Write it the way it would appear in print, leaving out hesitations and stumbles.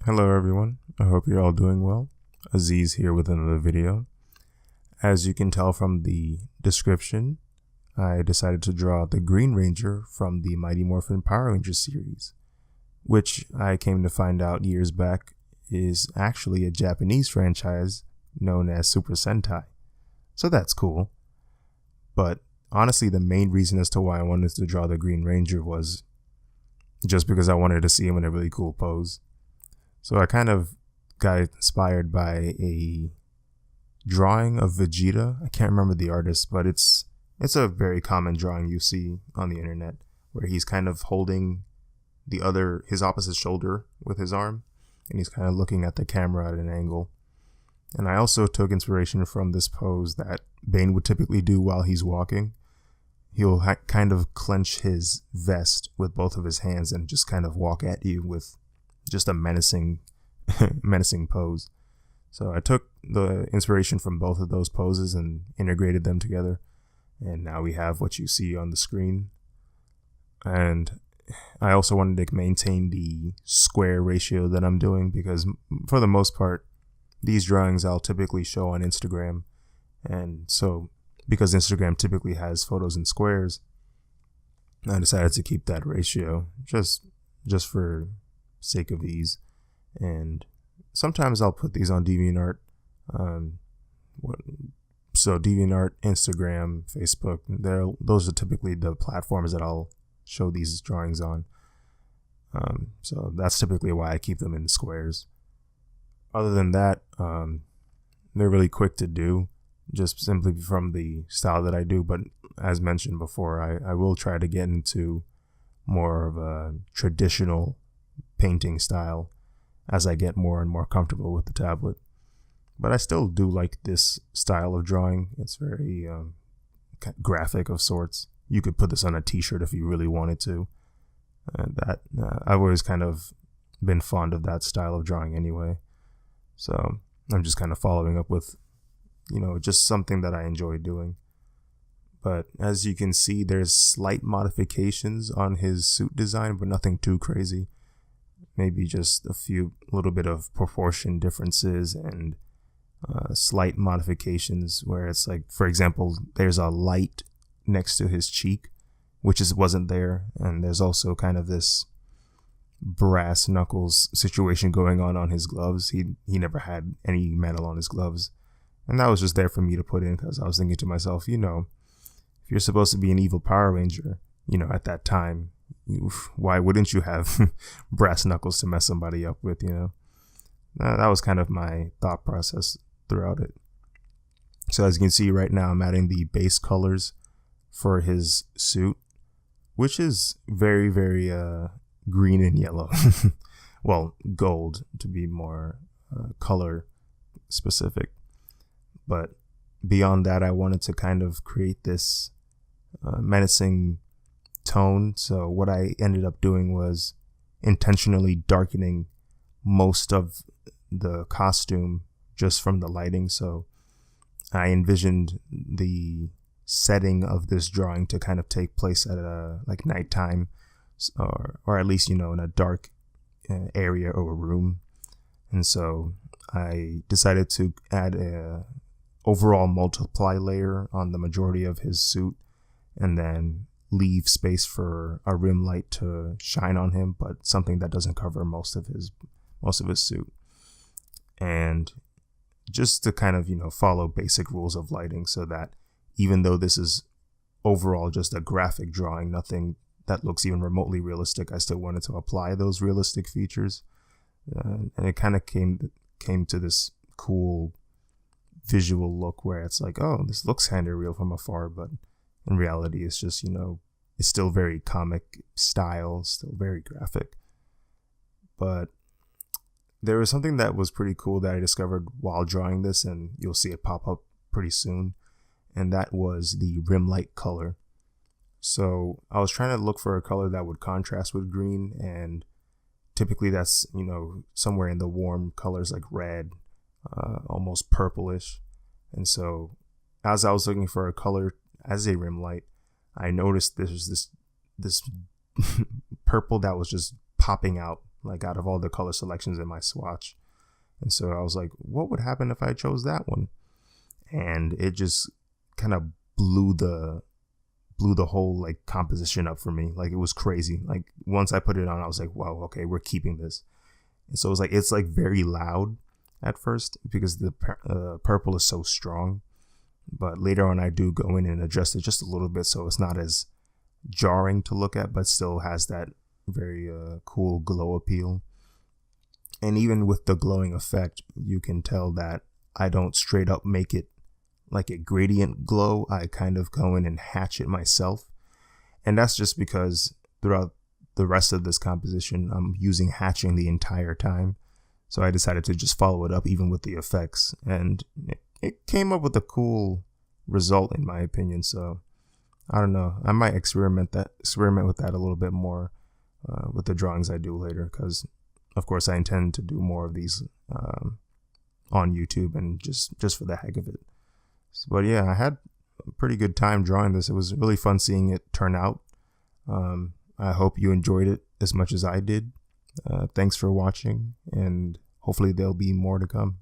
Hello everyone, I hope you're all doing well. Aziz here with another video. As you can tell from the description, I decided to draw the Green Ranger from the Mighty Morphin Power Rangers series, which I came to find out years back is actually a Japanese franchise known as Super Sentai. So that's cool. But honestly, the main reason as to why I wanted to draw the Green Ranger was just because I wanted to see him in a really cool pose. So I kind of got inspired by a drawing of Vegeta. I can't remember the artist, but it's a very common drawing you see on the internet where he's kind of holding his opposite shoulder with his arm, and he's kind of looking at the camera at an angle. And I also took inspiration from this pose that Bane would typically do while he's walking. He'll kind of clench his vest with both of his hands and just kind of walk at you with just a menacing pose. So I took the inspiration from both of those poses and integrated them together, and now we have what you see on the screen. And I also wanted to maintain the square ratio that I'm doing because for the most part these drawings I'll typically show on Instagram, and so because Instagram typically has photos in squares, I decided to keep that ratio just for sake of ease. And sometimes I'll put these on DeviantArt. So DeviantArt, Instagram, Facebook, those are typically the platforms that I'll show these drawings on. So that's typically why I keep them in squares. Other than that, they're really quick to do, just simply from the style that I do. But as mentioned before, I will try to get into more of a traditional painting style as I get more and more comfortable with the tablet. But I still do like this style of drawing. It's very graphic of sorts. You could put this on a t-shirt if you really wanted to. I've always kind of been fond of that style of drawing anyway. So I'm just kind of following up with, just something that I enjoy doing. But as you can see, there's slight modifications on his suit design, but nothing too crazy. Maybe just a little bit of proportion differences and slight modifications where it's like, for example, there's a light next to his cheek, which wasn't there. And there's also kind of this brass knuckles situation going on his gloves. He never had any metal on his gloves. And that was just there for me to put in because I was thinking to myself, if you're supposed to be an evil Power Ranger, at that time, why wouldn't you have brass knuckles to mess somebody up with, That was kind of my thought process throughout it. So as you can see right now, I'm adding the base colors for his suit, which is very, very green and yellow. Well, gold to be more color specific. But beyond that, I wanted to kind of create this menacing tone. So what I ended up doing was intentionally darkening most of the costume just from the lighting. So I envisioned the setting of this drawing to kind of take place at like nighttime, or at least in a dark area or a room. And so I decided to add a overall multiply layer on the majority of his suit, and then leave space for a rim light to shine on him, but something that doesn't cover most of his suit. And just to kind of follow basic rules of lighting, so that even though this is overall just a graphic drawing, nothing that looks even remotely realistic, I still wanted to apply those realistic features. And it kind of came to this cool visual look where it's like, oh, this looks kind of real from afar, but in reality it's just it's still very comic style, still very graphic. But there was something that was pretty cool that I discovered while drawing this, and you'll see it pop up pretty soon, and that was the rim light color. So I was trying to look for a color that would contrast with green, and typically that's somewhere in the warm colors like red, almost purplish. And so as I was looking for a color as a rim light, I noticed there's this purple that was just popping out like out of all the color selections in my swatch. And so I was like, what would happen if I chose that one? And it just kind of blew the whole like composition up for me. Like, it was crazy. Like, once I put it on, I was like, wow, okay, we're keeping this. And so it's like very loud at first because the purple is so strong, but later on I do go in and adjust it just a little bit so it's not as jarring to look at, but still has that very cool glow appeal. And even with the glowing effect, you can tell that I don't straight up make it like a gradient glow. I kind of go in and hatch it myself. And that's just because throughout the rest of this composition, I'm using hatching the entire time. So I decided to just follow it up even with the effects. And it came up with a cool result in my opinion. So I don't know. I might experiment with that a little bit more with the drawings I do later, because of course I intend to do more of these on YouTube and just for the heck of it. But yeah, I had a pretty good time drawing this. It was really fun seeing it turn out. I hope you enjoyed it as much as I did. Thanks for watching, and hopefully there'll be more to come.